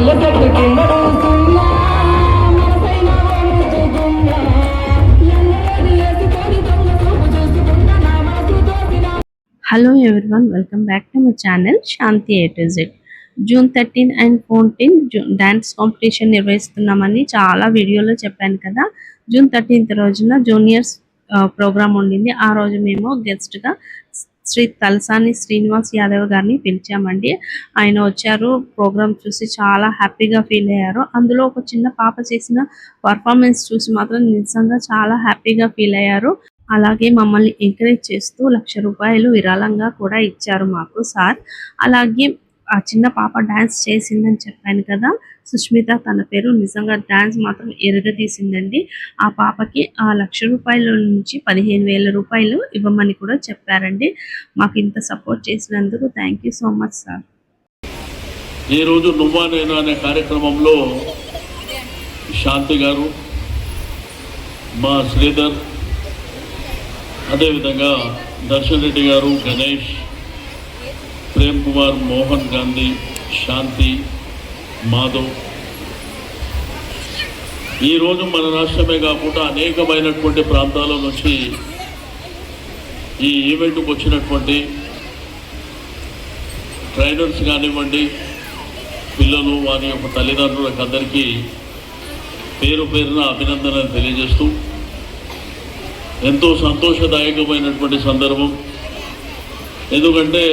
Hello everyone, welcome back to my channel Shanti A to Z. June 13 and 14 dance competition నిర్వహిస్తున్నామని చాలా వీడియోలో చెప్పాను కదా. జూన్ 13th రోజున జూనియర్స్ ప్రోగ్రామ్ ఉండింది. ఆ రోజు మేము గెస్ట్గా శ్రీ తలసాని శ్రీనివాస్ యాదవ్ గారిని పిలిచామండి. ఆయన వచ్చారు, ప్రోగ్రామ్ చూసి చాలా హ్యాపీగా ఫీల్ అయ్యారు. అందులో ఒక చిన్న పాప చేసిన పర్ఫార్మెన్స్ చూసి మాత్రం నిజంగా చాలా హ్యాపీగా ఫీల్ అయ్యారు. అలాగే మమ్మల్ని ఎంకరేజ్ చేస్తూ ₹1,00,000 విరాళంగా కూడా ఇచ్చారు మాకు సార్. అలాగే ఆ చిన్న పాప డాన్స్ చేసిందని చెప్పాను కదా, సుష్మిత తన పేరు. నిజంగా డాన్స్ మాత్రం ఎరగదీసిందండి. ఆ పాపకి ఆ ₹1,00,000 నుంచి ₹15,000 ఇవ్వమని కూడా చెప్పారండి. మాకు ఇంత సపోర్ట్ చేసినందుకు thank you so much sir. ఈరోజు నువ్వా నేను అనే కార్యక్రమంలో శాంతి గారు, మా శ్రీధర్, అదేవిధంగా దర్శన్ రెడ్డి గారు, గణేష్, ప్రేమ్ కుమార్, మోహన్ గాంధీ, శాంతి, మాధవ్, ఈరోజు మన రాష్ట్రమే కాకుండా అనేకమైనటువంటి ప్రాంతాల నుంచి ఈ ఈవెంట్కి వచ్చినటువంటి ట్రైనర్స్ కానివ్వండి, పిల్లలు, వారి యొక్క తల్లిదండ్రులకు అందరికీ పేరు పేరున అభినందనలు తెలియజేస్తూ, ఎంతో సంతోషదాయకమైనటువంటి సందర్భం. ఎందుకంటే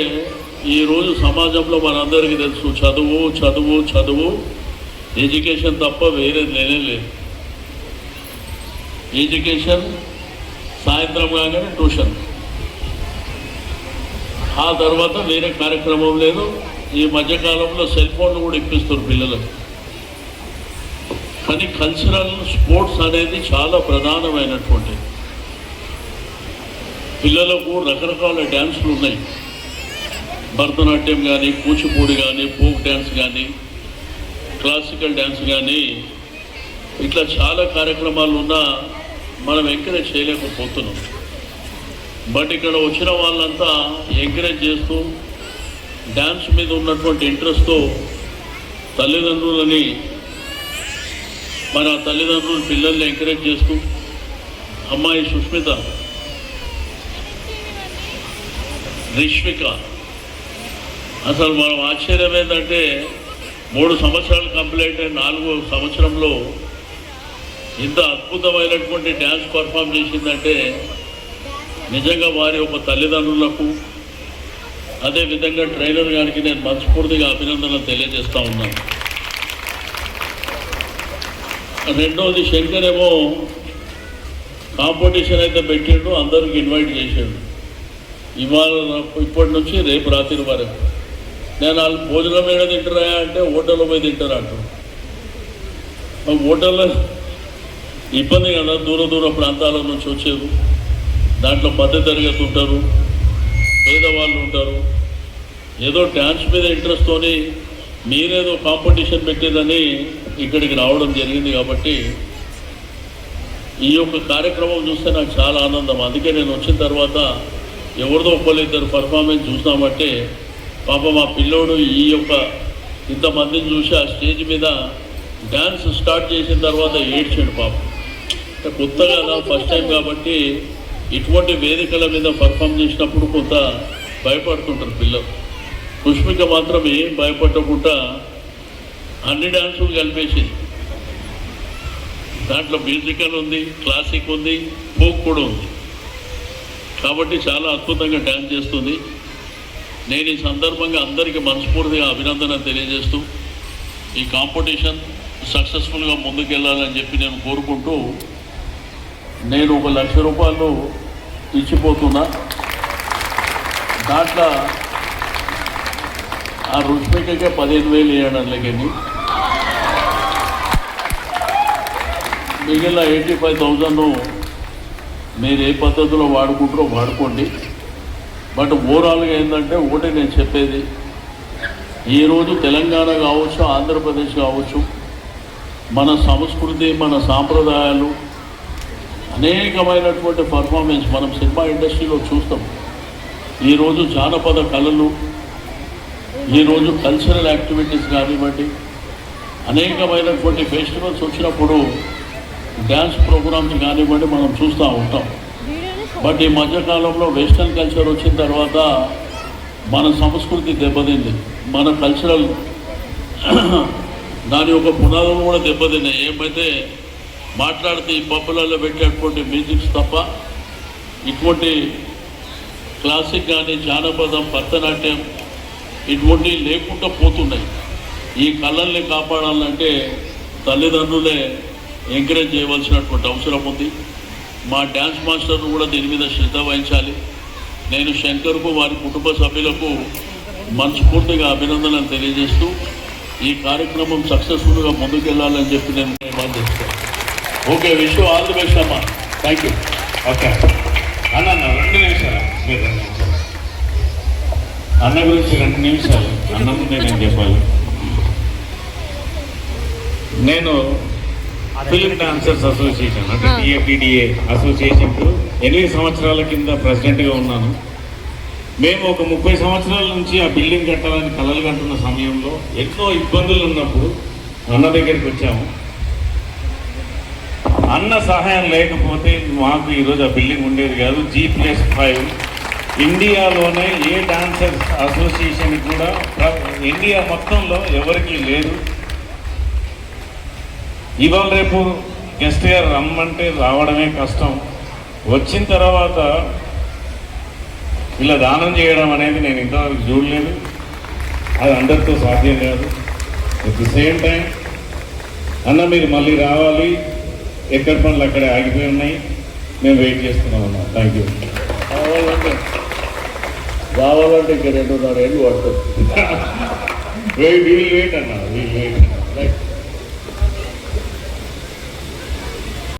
ఈరోజు సమాజంలో మనందరికీ తెలుసు, చదువు చదువు చదువు, ఎడ్యుకేషన్ తప్ప వేరేది లేనే లేదు. ఎడ్యుకేషన్ సాయంత్రం కాగానే ట్యూషన్, ఆ తర్వాత వేరే కార్యక్రమం లేదు. ఈ మధ్యకాలంలో సెల్ ఫోన్లు కూడా ఇప్పిస్తారు పిల్లలకు. కానీ కల్చరల్ స్పోర్ట్స్ అనేది చాలా ప్రధానమైనటువంటిది. పిల్లలకు రకరకాల డ్యాన్సులు ఉన్నాయి. భరతనాట్యం కానీ, కూచిపూడి కానీ, ఫోక్ డ్యాన్స్ కానీ, క్లాసికల్ డ్యాన్స్ కానీ, ఇట్లా చాలా కార్యక్రమాలు ఉన్నా మనం ఎంకరేజ్ చేయలేకపోతున్నాం. బట్ ఇక్కడ వచ్చిన వాళ్ళంతా ఎంకరేజ్ చేస్తూ, డ్యాన్స్ మీద ఉన్నటువంటి ఇంట్రెస్ట్తో తల్లిదండ్రులని, మన తల్లిదండ్రులు పిల్లల్ని ఎంకరేజ్ చేస్తూ, అమ్మాయి సుష్మిత, రిష్విక, అసలు మనం ఆశ్చర్యం ఏంటంటే 3 సంవత్సరాలు కంప్లీట్ అయిన 4వ సంవత్సరంలో ఇంత అద్భుతమైనటువంటి డ్యాన్స్ పర్ఫామ్ చేసిందంటే నిజంగా వారి యొక్క తల్లిదండ్రులకు, అదేవిధంగా ట్రైనర్ గారికి నేను మనస్ఫూర్తిగా అభినందనలు తెలియజేస్తూ ఉన్నాను. రెండవది, శంకర్ ఏమో కాంపిటీషన్ అయితే పెట్టిండు, అందరికి ఇన్వైట్ చేసాడు. ఇవాళ ఇప్పటి నుంచి రేపు రాత్రి వరకు. నేను వాళ్ళు భోజనం ఏడ తింటారా అంటే హోటల్లో పోయి తింటారా అంటారు. హోటల్లో ఇబ్బంది కదా, దూర ప్రాంతాల నుంచి వచ్చేది. దాంట్లో మధ్య తరగతి ఉంటారు, పేదవాళ్ళు ఉంటారు. ఏదో డ్యాన్స్ మీద ఇంట్రెస్ట్తోని మీరేదో కాంపిటీషన్ పెట్టేదని ఇక్కడికి రావడం జరిగింది. కాబట్టి ఈ యొక్క కార్యక్రమం చూస్తే నాకు చాలా ఆనందం. అందుకే నేను వచ్చిన తర్వాత ఎవరిదో ఒకళ్ళిద్దరు పర్ఫార్మెన్స్ చూసినామంటే, పాప మా పిల్లోడు ఈ యొక్క ఇంతమందిని చూసి ఆ స్టేజ్ మీద డ్యాన్స్ స్టార్ట్ చేసిన తర్వాత ఏడ్చాడు. పాప కొత్తగా ఫస్ట్ టైం కాబట్టి ఇటువంటి వేదికల మీద పర్ఫామ్ చేసినప్పుడు కొంత భయపడుతుంటారు పిల్లలు. పుష్పిక మాత్రం ఏం భయపడకుండా అన్ని డ్యాన్సులు కలిపేసింది. దాంట్లో మ్యూజికల్ ఉంది, క్లాసిక్ ఉంది, ఫోక్ కూడా ఉంది. కాబట్టి చాలా అద్భుతంగా డ్యాన్స్ చేస్తుంది. నేను ఈ సందర్భంగా అందరికీ మనస్ఫూర్తిగా అభినందన తెలియజేస్తూ, ఈ కాంపిటీషన్ సక్సెస్ఫుల్గా ముందుకెళ్ళాలని చెప్పి నేను కోరుకుంటూ, నేను ఒక ₹1,00,000 ఇచ్చిపోతున్నా. దాంట్లో ఆ రుష్మికకే 15,000 వేయడం లేకని మిగిలిన 85,000 మీరు ఏ పద్ధతిలో వాడుకుంటారో వాడుకోండి. బట్ ఓవరాల్గా ఏంటంటే ఒకటి నేను చెప్పేది, ఈరోజు తెలంగాణ కావచ్చు, ఆంధ్రప్రదేశ్ కావచ్చు, మన సంస్కృతి, మన సాంప్రదాయాలు, అనేకమైనటువంటి పర్ఫార్మెన్స్ మనం సినిమా ఇండస్ట్రీలో చూస్తాం. ఈరోజు జానపద కళలు, ఈరోజు కల్చరల్ యాక్టివిటీస్ కానివ్వండి, అనేకమైనటువంటి ఫెస్టివల్స్ వచ్చినప్పుడు డ్యాన్స్ ప్రోగ్రామ్స్ కానివ్వండి మనం చూస్తూ ఉంటాం. బట్ ఈ మధ్యకాలంలో వెస్టర్న్ కల్చర్ వచ్చిన తర్వాత మన సంస్కృతి దెబ్బతింది, మన కల్చరల్ దాని యొక్క పునాదులు కూడా దెబ్బతిన్నాయి. ఏమైతే మాట్లాడితే ఈ పబ్బులలో పెట్టేటువంటి మ్యూజిక్స్ తప్ప ఇటువంటి క్లాసిక్ కానీ జానపదం, భరతనాట్యం ఇటువంటివి లేకుండా పోతున్నాయి. ఈ కళల్ని కాపాడాలంటే తల్లిదండ్రులే ఎంకరేజ్ చేయవలసినటువంటి అవసరం ఉంది. మా డ్యాన్స్ మాస్టర్లు కూడా దీని మీద శ్రద్ధ వహించాలి. నేను శంకర్కు వారి కుటుంబ సభ్యులకు మనస్ఫూర్తిగా అభినందనలు తెలియజేస్తూ ఈ కార్యక్రమం సక్సెస్ఫుల్గా ముందుకెళ్ళాలని చెప్పి నేను నిర్మాణిస్తాను. Okay, wish all the best అమ్మా. Thank you. ఓకే అన్న 2 నిమిషాలు, మీరు 2 నిమిషాలు అన్న గురించి 2 నిమిషాలు అన్న ముందే నేను చెప్పాలి. నేను ఫిల్మ్ డాన్సర్స్ అసోసియేషన్ అంటే టీఎఫ్డిడిఏ అసోసియేషన్కు 8 సంవత్సరాల కింద ప్రెసిడెంట్గా ఉన్నాను. మేము ఒక 30 సంవత్సరాల నుంచి ఆ బిల్డింగ్ కట్టాలని కలలు కంటున్న సమయంలో ఎన్నో ఇబ్బందులు ఉన్నప్పుడు అన్న దగ్గరికి వచ్చాము. అన్న సహాయం లేకపోతే మాకు ఈరోజు ఆ బిల్డింగ్ ఉండేది కాదు. G+5 ఇండియాలోనే ఏ డాన్సర్స్ అసోసియేషన్ కూడా ఇండియా మొత్తంలో ఎవరికి లేదు. ఇవాళ రేపు గెస్ట్ గారు రమ్మంటే రావడమే కష్టం. వచ్చిన తర్వాత ఇలా దానం చేయడం అనేది నేను ఇంతవరకు చూడలేదు. అది అందరితో సాధ్యం కాదు. అట్ ది సేమ్ టైం అన్న మీరు మళ్ళీ రావాలి, ఎక్కడ పనులు అక్కడే ఆగిపోయి ఉన్నాయి, మేము వెయిట్ చేస్తున్నాం అన్న. Thank you. రావాలంటే ఇంకా 2.5 ఏళ్ళు పడుతుంది. వెయిట్ అన్న, వెయిట్